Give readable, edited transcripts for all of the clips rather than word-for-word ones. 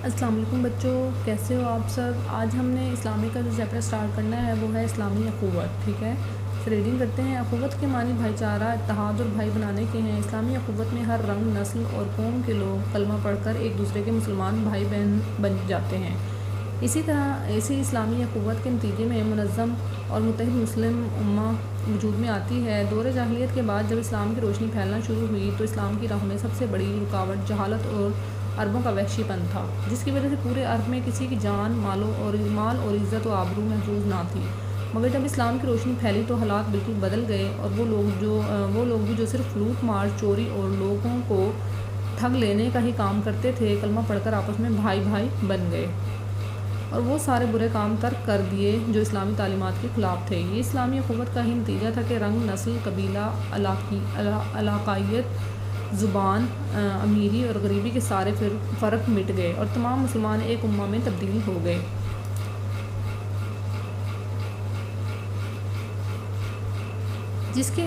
السلام علیکم بچوں، کیسے ہو آپ سب؟ آج ہم نے اسلامی کا جو چیپٹر سٹارٹ کرنا ہے وہ ہے اسلامی اخوت. ٹھیک ہے، ریڈنگ کرتے ہیں. اخوت کے معنی بھائی چارہ، اتحاد اور بھائی بنانے کے ہیں. اسلامی اخوت میں ہر رنگ، نسل اور قوم کے لوگ کلمہ پڑھ کر ایک دوسرے کے مسلمان بھائی بہن بن جاتے ہیں. اسی اسلامی اخوت کے نتیجے میں منظم اور متحد مسلم امہ وجود میں آتی ہے. دور جاہلیت کے بعد جب اسلام کی روشنی پھیلنا شروع ہوئی تو اسلام کی راہ میں سب سے بڑی رکاوٹ جہالت اور عربوں کا وحشی پن تھا، جس کی وجہ سے پورے عرب میں کسی کی جان، مال اور عزت و آبرو محفوظ نہ تھی. مگر جب اسلام کی روشنی پھیلی تو حالات بالکل بدل گئے، اور وہ لوگ بھی جو صرف لوٹ مار، چوری اور لوگوں کو ٹھگ لینے کا ہی کام کرتے تھے، کلمہ پڑھ کر آپس میں بھائی بھائی بن گئے اور وہ سارے برے کام ترک کر دیے جو اسلامی تعلیمات کے خلاف تھے. یہ اسلامی اخوت کا ہی نتیجہ تھا کہ رنگ، نسل، قبیلہ، علاقائیت، زبان، امیری اور غریبی کے سارے فرق مٹ گئے اور تمام مسلمان ایک امہ میں تبدیل ہو گئے. جس کے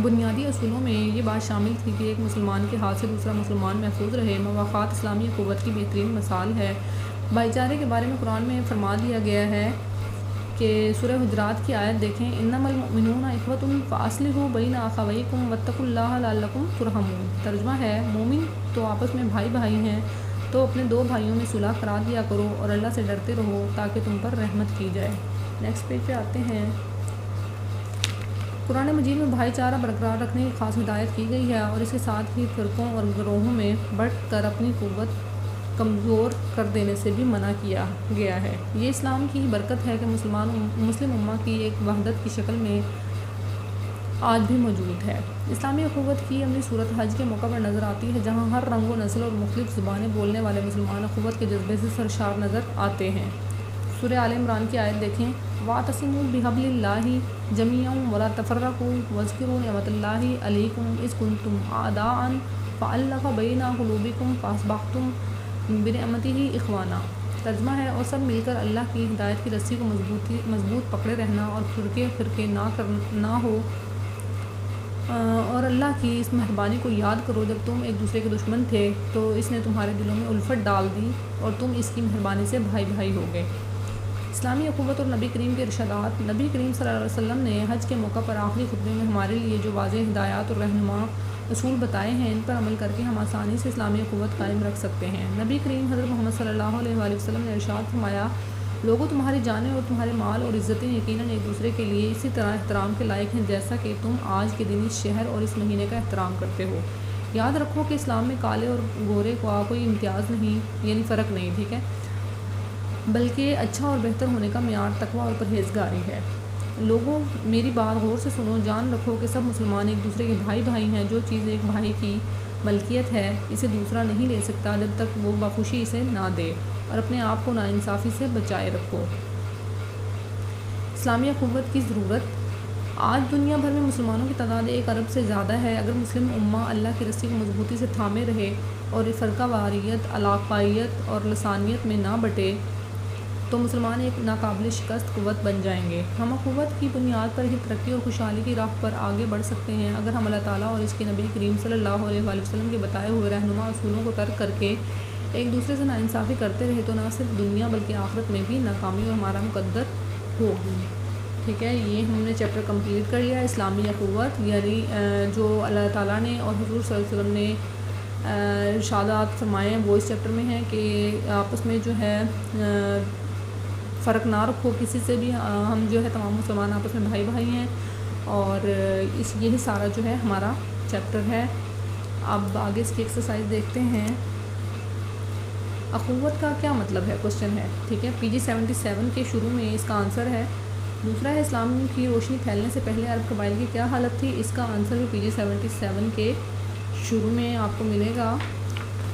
بنیادی اصولوں میں یہ بات شامل تھی کہ ایک مسلمان کے ہاتھ سے دوسرا مسلمان محفوظ رہے. مواخات اسلامی اخوت کی بہترین مثال ہے. بھائی چارے کے بارے میں قرآن میں فرما دیا گیا ہے کہ سورہ حجرات کی آیت دیکھیں، انما المؤمنون اخوۃ فاصلحوا بین اخویکم واتقوا اللہ لعلکم ترحمون. ترجمہ ہے، مومن تو آپس میں بھائی بھائی ہیں، تو اپنے دو بھائیوں میں صلح کرا دیا کرو اور اللہ سے ڈرتے رہو تاکہ تم پر رحمت کی جائے. نیکسٹ پیج پہ آتے ہیں. قرآن مجید میں بھائی چارہ برقرار رکھنے کی خاص ہدایت کی گئی ہے اور اس کے ساتھ ہی فرقوں اور گروہوں میں بٹ کر اپنی قوت کمزور کر دینے سے بھی منع کیا گیا ہے. یہ اسلام کی ہی برکت ہے کہ مسلم امہ کی ایک وحدت کی شکل میں آج بھی موجود ہے. اسلامی اخوت کی عملی صورت حج کے موقع پر نظر آتی ہے، جہاں ہر رنگ و نسل اور مختلف زبانیں بولنے والے مسلمان اخوت کے جذبے سے سرشار نظر آتے ہیں. سورہ آل عمران کی آیت دیکھیں، وَاعْتَصِمُوا بِحَبْلِ اللَّهِ جَمِيعًا وَلَا تَفَرَّقُوا وَاذْكُرُوا نِعْمَتَ اللَّهِ عَلَيْكُمْ إِذْ كُنْتُمْ أَعْدَاءً فَأَلَّفَ بَيْنَ قُلُوبِكُمْ فَأَصْبَحْتُمْ بِنِعْمَتِهِ إِخْوَانًا. ترجمہ ہے، اور سب مل کر اللہ کی ہدایت کی رسی کو مضبوط پکڑے رہنا اور فرقے نہ ہو، اور اللہ کی اس مہربانی کو یاد کرو جب تم ایک دوسرے کے دشمن تھے تو اس نے تمہارے دلوں میں الفت ڈال دی اور تم اس کی مہربانی سے بھائی بھائی ہو گئے. اسلامی اخوت اور نبی کریم کے ارشادات. نبی کریم صلی اللہ علیہ وسلم نے حج کے موقع پر آخری خطبے میں ہمارے لیے جو واضح ہدایات اور رہنما اصول بتائے ہیں، ان پر عمل کر کے ہم آسانی سے اسلامی اخوت قائم رکھ سکتے ہیں. نبی کریم حضرت محمد صلی اللہ علیہ وآلہ وسلم نے ارشاد فرمایا، لوگوں، تمہاری جانیں اور تمہارے مال اور عزتیں یقیناً ایک دوسرے کے لیے اسی طرح احترام کے لائق ہیں جیسا کہ تم آج کے دن اس شہر اور اس مہینے کا احترام کرتے ہو. یاد رکھو کہ اسلام میں کالے اور گورے کا کوئی امتیاز نہیں، یعنی فرق نہیں، ٹھیک ہے، بلکہ اچھا اور بہتر ہونے کا معیار تقویٰ اور پرہیزگاری ہے. لوگوں، میری بات غور سے سنو. جان رکھو کہ سب مسلمان ایک دوسرے کے بھائی بھائی ہیں. جو چیز ایک بھائی کی ملکیت ہے اسے دوسرا نہیں لے سکتا جب تک وہ بخوشی اسے نہ دے، اور اپنے آپ کو ناانصافی سے بچائے رکھو. اسلامی اخوت کی ضرورت. آج دنیا بھر میں مسلمانوں کی تعداد 1 ارب سے زیادہ ہے. اگر مسلم امہ اللہ کی رسی کو مضبوطی سے تھامے رہے اور فرقہ واریت، علاقائیت اور لسانیت میں نہ بٹے تو مسلمان ایک ناقابل شکست قوت بن جائیں گے. ہم اخوت کی بنیاد پر ہی ترقی اور خوشحالی کی راہ پر آگے بڑھ سکتے ہیں. اگر ہم اللہ تعالیٰ اور اس کے نبی کریم صلی اللہ علیہ وآلہ وسلم کے بتائے ہوئے رہنما اصولوں کو ترک کر کے ایک دوسرے سے ناانصافی کرتے رہے تو نہ صرف دنیا بلکہ آخرت میں بھی ناکامی اور ہمارا مقدر ہوگی. ٹھیک ہے، یہ ہم نے چیپٹر کمپلیٹ کر لیا. اسلامی اخوت یعنی جو اللہ تعالیٰ نے اور حضور صلی اللہ علیہ وسلم نے ارشادات فرمائے ہیں وہ اس چیپٹر میں ہیں کہ آپس میں جو ہے فرق نہ رکھو کسی سے بھی. ہم جو ہے تمام مسلمان آپس میں بھائی بھائی ہیں، اور یہی سارا جو ہے ہمارا چیپٹر ہے. اب آگے اس کی ایکسرسائز دیکھتے ہیں. اخوت کا کیا مطلب ہے؟ کوشچن ہے. ٹھیک ہے، PG 77 کے شروع میں اس کا آنسر ہے. دوسرا ہے، اسلام کی روشنی پھیلنے سے پہلے عرب قبائل کی کیا حالت تھی؟ اس کا آنسر بھی PG 77 کے شروع میں آپ کو ملے گا.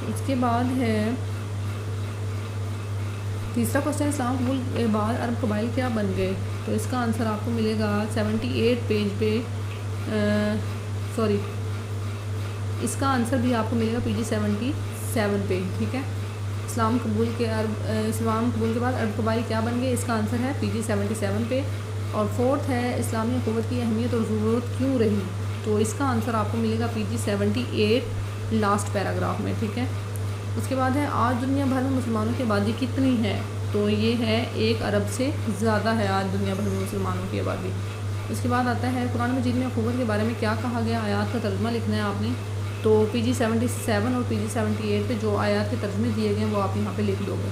اس کے بعد ہے تیسرا کوشچن، اسلام قبول کے بعد عرب قبائل کیا بن گئے؟ تو اس کا آنسر آپ کو ملے گا 78 پیج پہ. اس کا آنسر بھی آپ کو ملے گا PG 77 پہ. ٹھیک ہے، اسلام قبول کے بعد عرب قبائل کیا بن گئے؟ اس کا آنسر ہے PG 77 پہ. اور فورتھ ہے، اسلامی اخوت کی اہمیت اور ضرورت کیوں رہی؟ تو اس کا آنسر آپ کو ملے گا PG 78 لاسٹ پیراگراف میں. ٹھیک ہے، اس کے بعد ہے آج دنیا بھر میں مسلمانوں کی آبادی کتنی ہے؟ تو یہ ہے 1 ارب سے زیادہ ہے آج دنیا بھر میں مسلمانوں کی آبادی۔ اس کے بعد آتا ہے قرآن مجید میں اخوت کے بارے میں کیا کہا گیا؟ آیات کا ترجمہ لکھنا ہے آپ نے، تو PG 77 اور PG 78 پہ جو آیات کے ترجمے دیے گئے ہیں وہ آپ یہاں پہ لکھ دو گے۔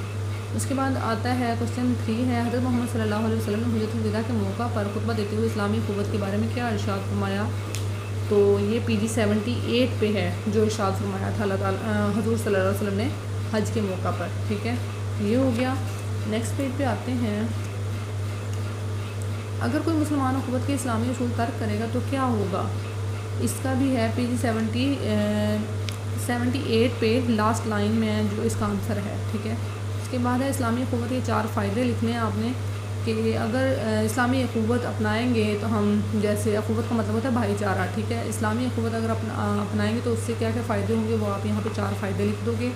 اس کے بعد آتا ہے کوسچن 3 ہے حضرت محمد صلی اللہ علیہ وسلم نے حجۃ الوداع کے موقع پر خطبہ دیتے ہوئے اسلامی اخوت کے بارے میں کیا ارشاد فرمایا؟ تو یہ PG 78 پہ ہے جو ارشاد فرمایا تھا اللہ تعالیٰ حضور صلی اللہ علیہ وسلم نے حج کے موقع پر، ٹھیک ہے، یہ ہو گیا۔ نیکسٹ پیج پہ آتے ہیں، اگر کوئی مسلمان اخوت کے اسلامی اصول ترک کرے گا تو کیا ہوگا؟ اس کا بھی ہے PG 78 پہ لاسٹ لائن میں جو اس کا آنسر ہے، ٹھیک ہے۔ اس کے بعد ہے اسلامی اخوت کے 4 فائدے لکھنے ہیں آپ نے کہ اگر اسلامی اخوت اپنائیں گے تو ہم، جیسے اخوت کا مطلب ہوتا ہے بھائی چارہ، ٹھیک ہے، اسلامی اخوت اگر اپنائیں گے تو اس سے کیا کیا فائدے ہوں گے وہ آپ یہاں پہ 4 فائدے لکھ دو گے،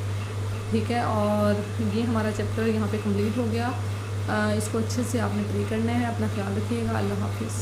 ٹھیک ہے۔ اور یہ ہمارا چیپٹر یہاں پہ کمپلیٹ ہو گیا۔ اس کو اچھے سے آپ نے پڑھی کرنا ہے۔ اپنا خیال رکھیے گا، اللہ حافظ۔